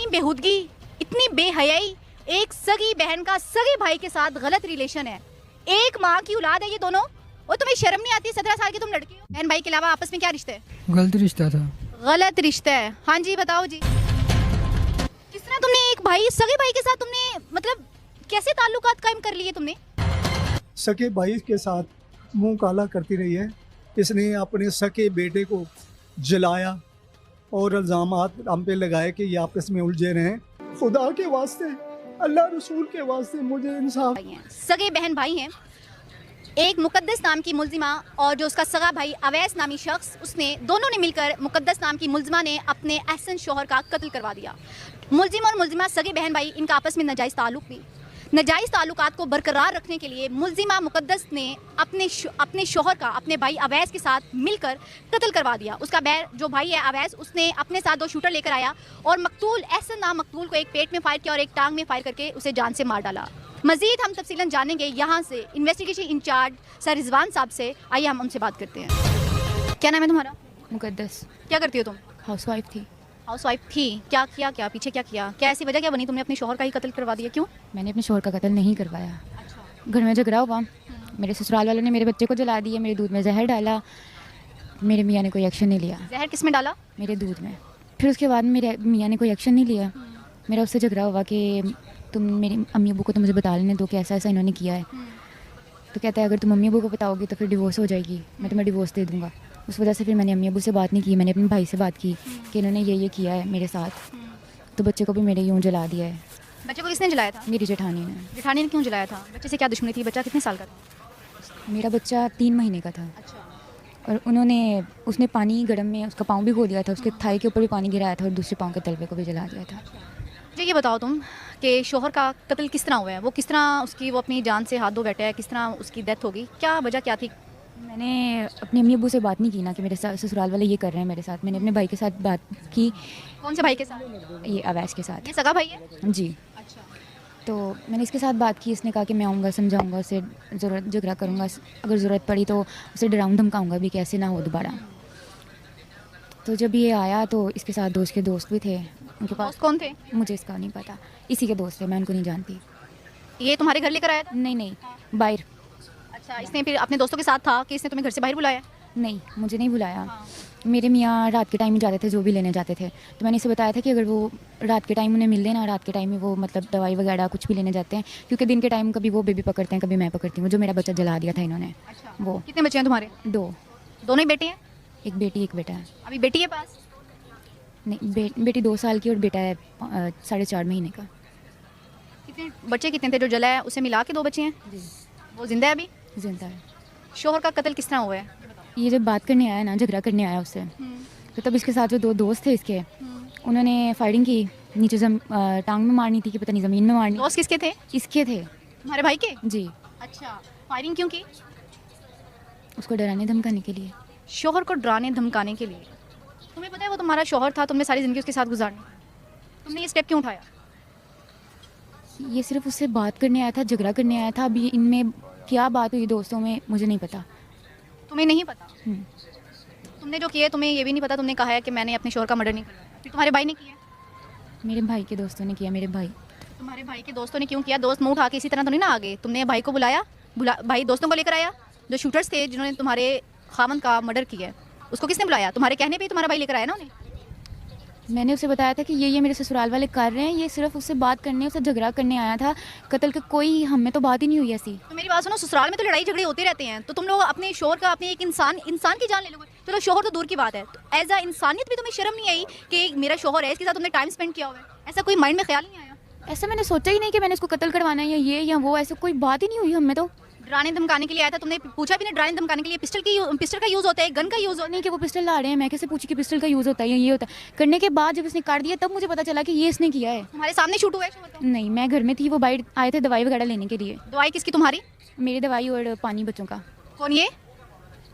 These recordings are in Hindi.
इतनी बेहूदगी, इतनी बेहयाई, एक सगी बहन का सगे भाई के साथ गलत रिलेशन है, एक माँ की औलाद है ये दोनों, और तुम्हें शर्म नहीं आती? 17 साल की तुम लड़की हो, बहन भाई के अलावा आपस में क्या रिश्ता है? गलत रिश्ता था। गलत रिश्ता है। हाँ जी बताओ जी, किस तरह तुमने एक भाई सगे भाई के साथ तुमने मतलब कैसे ताल्लुकात कायम कर लिए तुमने? सके भाई के साथ मुंह काला करती रही है। इसने अपने सके बेटे को जलाया और इल्ज़ामात हम पे लगाए कि ये आपस में उलझे रहे हैं। खुदा के वास्ते, अल्लाह रसूल के वास्ते मुझे इंसाफ। भाई हैं, सगे बहन भाई हैं। एक मुकद्दस नाम की मुल्जिमा और जो उसका सगा भाई अवैस नामी शख्स, उसने दोनों ने मिलकर मुकद्दस नाम की मुल्जिमा ने अपने अहसन शोहर का कत्ल करवा दिया। मुल्जिम और मुल्जिमा सगे बहन भाई, इनका आपस में नाजायज़ ताल्लुक भी। नाजायज़ ताल्लुकात को बरकरार रखने के लिए मुल्जिमा मुकद्दस ने अपने शोहर का अपने भाई अवैस के साथ मिलकर कत्ल करवा दिया। उसका जो भाई है अवैस, उसने अपने साथ 2 शूटर लेकर आया और मकतूल एहसन नाम मकतूल को एक पेट में फायर किया और एक टांग में फायर करके उसे जान से मार डाला। मजीद हम तफसीलन जानेंगे यहाँ से इन्वेस्टिगेशन इंचार्ज सर रिजवान साहब से। आइए हम उनसे बात करते हैं। क्या नाम है तुम्हारा? मुकद्दस। क्या करती हो तुम? हाउसवाइफ थी। हाउसवाइफ थी। क्या किया, क्या पीछे क्या किया, क्या ऐसी वजह क्या बनी तुमने अपने शोहर का ही कत्ल करवा दिया? क्यों? मैंने अपने शोहर का कत्ल नहीं करवाया। घर में झगड़ा हुआ, मेरे ससुराल वालों ने मेरे बच्चे को जला दिया, मेरे दूध में जहर डाला। मेरे मियाँ ने कोई एक्शन नहीं लिया। जहर किस में डाला? मेरे दूध में। फिर उसके बाद मेरे मियाँ ने कोई एक्शन नहीं लिया। मेरा उससे झगड़ा हुआ कि तुम मेरी अम्मी अबू को तो मुझे बता लेने दो कि ऐसा ऐसा इन्होंने किया है। तो कहता है अगर तुम अम्मी अबू को बताओगी तो फिर डिवोर्स हो जाएगी, मैं तुम्हें डिवोर्स दे दूँगा। उस वजह से फिर मैंने अम्मी अबू से बात नहीं की, मैंने अपने भाई से बात की कि इन्होंने ये किया है मेरे साथ। तो बच्चे को भी मेरे यूँ जला दिया है। बच्चे को किसने जलाया था? मेरी जेठानी ने। जेठानी ने क्यों जलाया था? बच्चे से क्या दुश्मनी थी? बच्चा कितने साल का था? मेरा बच्चा 3 महीने का था। अच्छा। और उसने पानी गर्म में उसका पाँव भी धो दिया था, उसके थाई के ऊपर भी पानी गिराया था और दूसरे पाँव के तलवे को भी जला दिया था। जी ये बताओ तुम कि शोहर का कत्ल किस तरह हुआ है? वो किस तरह वो अपनी जान से हाथ धो बैठा है? किस तरह उसकी डेथ होगी? क्या वजह क्या थी? मैंने अपने अम्मी अब्बू से बात नहीं की ना कि मेरे साथ ससुराल वाले ये कर रहे हैं मेरे साथ। मैंने अपने भाई के साथ बात की। कौन से भाई के साथ? ये अवैस के साथ। ये सगा भाई है? जी। अच्छा। तो मैंने इसके साथ बात की। इसने कहा कि मैं आऊँगा, समझाऊँगा उसे, झगड़ा करूँगा, अगर ज़रूरत पड़ी तो उसे डराऊँ धमकाऊँगा भी कि ऐसे ना हो दोबारा। तो जब ये आया तो इसके साथ के दोस्त भी थे। उनके पास कौन थे? मुझे इसका नहीं पता, इसी के दोस्त थे, मैं उनको नहीं जानती। ये तुम्हारे घर लेकर आया था? नहीं, बाहर। अच्छा, इसने फिर अपने दोस्तों के साथ था कि इसने तुम्हें घर से बाहर बुलाया? नहीं, मुझे नहीं बुलाया। मेरे मियाँ रात के टाइम में जाते थे, जो भी लेने जाते थे। तो मैंने इसे बताया था कि अगर वो रात के टाइम उन्हें मिल लेना, रात के टाइम में वो मतलब दवाई वगैरह कुछ भी लेने जाते हैं, क्योंकि दिन के टाइम कभी वो बेबी पकड़ते हैं, कभी मैं पकड़ती हूँ। जो मेरा बच्चा जला दिया था इन्होंने। अच्छा। वो कितने बच्चे हैं तुम्हारे? 2। दोनों ही बेटे हैं? एक बेटी एक बेटा है। अभी बेटी है पास? नहीं, बेटी 2 साल की और बेटा है 4.5 महीने का। कितने बच्चे कितने थे जो जला है? उसे मिला के 2 बच्चे हैं? जी। वो जिंदा है अभी? जिंदा है। शोहर का कत्ल किस तरह हुआ है? ये जब बात करने आया ना, झगड़ा करने आया उससे, तो तब इसके साथ जो 2 दोस्त थे इसके, उन्होंने फायरिंग की। नीचे टांग में मारनी थी कि पता नहीं ज़मीन में मारनी। दोस्त किसके थे? इसके थे। तुम्हारे भाई के? जी। अच्छा, फायरिंग क्यों की? उसको डराने धमकाने के लिए। शोहर को डराने धमकाने के लिए? तुम्हें पता है वो तुम्हारा शोहर था, तुमने सारी ज़िंदगी उसके साथ गुजारनी, तुमने ये स्टेप क्यों उठाया? ये सिर्फ उससे बात करने आया था, झगड़ा करने आया था। अभी इनमें क्या बात हुई दोस्तों में मुझे नहीं पता। तुम्हें नहीं पता? तुमने जो किया तुम्हें ये भी नहीं पता? तुमने कहा है कि मैंने अपने शोहर का मर्डर नहीं किया, फिर तुम्हारे भाई ने किया? मेरे भाई के दोस्तों ने किया। मेरे भाई। तुम्हारे भाई के दोस्तों ने क्यों किया? दोस्त मुंह उठा के इसी तरह तो नहीं ना आ गए? तुमने भाई को बुलाया, भाई दोस्तों को लेकर आया? जो शूटर्स थे जिन्होंने तुम्हारे खामन का मर्डर किया है, उसको किसने बुलाया? तुम्हारे कहने पे ही तुम्हारा भाई लेकर आया ना उन्हें? मैंने उसे बताया था कि ये मेरे ससुराल वाले कर रहे हैं, ये सिर्फ उससे बात करने, उससे झगड़ा करने आया था। कत्ल का कोई हम में तो बात ही नहीं हुई ऐसी। तो मेरी बात सुनो, ससुराल में तो लड़ाई झगड़े होते रहते हैं, तो तुम लोग अपने शोहर का, अपने एक इंसान की जान ले लोगे? चलो शोहर तो दूर की बात है, तो एज अ इंसानियत भी तुम्हें शर्म नहीं आई कि मेरा शोहर है, इसके साथ तुमने टाइम स्पेंड किया हुआ है? ऐसा कोई माइंड में ख्याल नहीं आया? ऐसा मैंने सोचा ही नहीं कि मैंने इसको कत्ल करवाना है या ये या वो, ऐसा कोई बात ही नहीं हुई हम में। तो डराने धमकाने के लिए आया था, तुमने पूछा भी नहीं? डराने धमकाने के लिए पिस्टल का यूज़ होता है, गन का यूज़ होता है? नहीं कि वो पिस्टल ला रहे हैं, मैं कैसे पूछी कि पिस्टल का यूज़ होता है या ये होता है। करने के बाद जब इसने काट दिया तब मुझे पता चला कि ये इसने किया है। तुम्हारे सामने शूट हुआ है शोहर का? नहीं, मैं घर में थी, वो बाहर आए थे दवाई वगैरह लेने के लिए। दवाई किसकी? तुम्हारी? मेरी दवाई और पानी बच्चों का। कौन ये?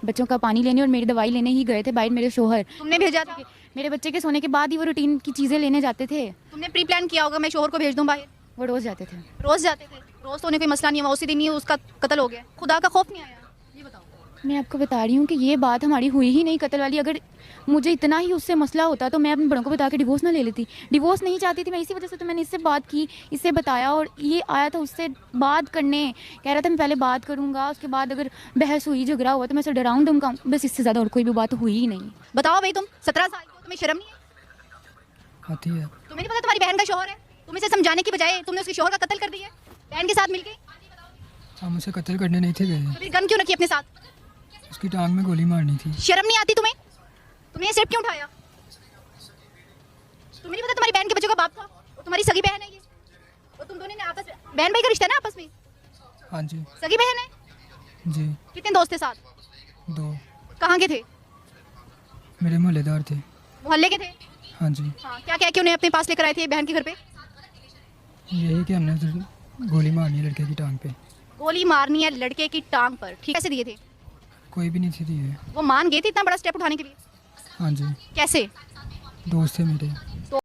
बच्चों का पानी लेने और मेरी दवाई लेने ही गए थे बाहर मेरे शोहर। तुमने भेजा था? मेरे बच्चे के सोने के बाद ही वो रूटीन की चीज़ें लेने जाते थे। तुमने प्री प्लान किया होगा मैं शोहर को भेज दूँ बाहर? वो रोज़ जाते थे। रोज़ जाते थे? रोज़ तो उन्हें कोई मसला नहीं हुआ, उसी दिन ही उसका कत्ल हो गया। खुदा का खौफ नहीं आया? ये बताओ। मैं आपको बता रही हूँ कि ये बात हमारी हुई ही नहीं कत्ल वाली। अगर मुझे इतना ही उससे मसला होता तो मैं अपने बड़ों को बता के डिवोर्स ना ले लेती। डिवोर्स नहीं चाहती थी मैं, इसी वजह से तो मैंने इससे बात की, इससे बताया, और ये आया था उससे बात करने, कह रहा था मैं पहले बात करूँगा, उसके बाद अगर बहस हुई झगड़ा हुआ तो मैं उसे डराऊँ धमकाऊँ, बस इससे ज़्यादा और कोई भी बात हुई ही नहीं। बताओ भाई, तुम 17 साल की हो, तुम्हें शर्म नहीं है? आती है। तुम्हें नहीं पता तुम्हारी बहन का शौहर है? तुम इसे समझाने की बजाय तुमने उसके शौहर का कत्ल कर दिया बहन के साथ मिलके। हम उसे कत्ल करने नहीं थे गए, तो फिर गन क्यों रखी अपने साथ? उसकी टांग में गोली मारनी थी। शर्म नहीं आती तुम्हें? तुमने ये स्टेप क्यों उठाया? तुम्हें नहीं पता तुम्हारी बहन के बच्चों का बाप था? और तुम्हारी सगी बहन है ये, और तुम दोनों ने आपस में, बहन भाई का रिश्ता है ना आपस में, हाँ जी। सगी बहन है। जी। कितने दोस्त थे साथ? 2 कहाँ के थे? मेरे मोहल्लेदार थे। मोहल्ले के थे? हाँ जी। हाँ, क्या क्या कि उन्हें अपने पास लेकर आए थे बहन के घर पे? यही कि हमने तो गोली मारनी है लड़के की टांग पे। गोली मारनी है लड़के की टांग पर, ठीक? कैसे दिए थे? कोई भी नहीं थी दिए। वो मान गए थे इतना बड़ा स्टेप उठाने के लिए? हाँ जी। कैसे? दोस्त थे मेरे।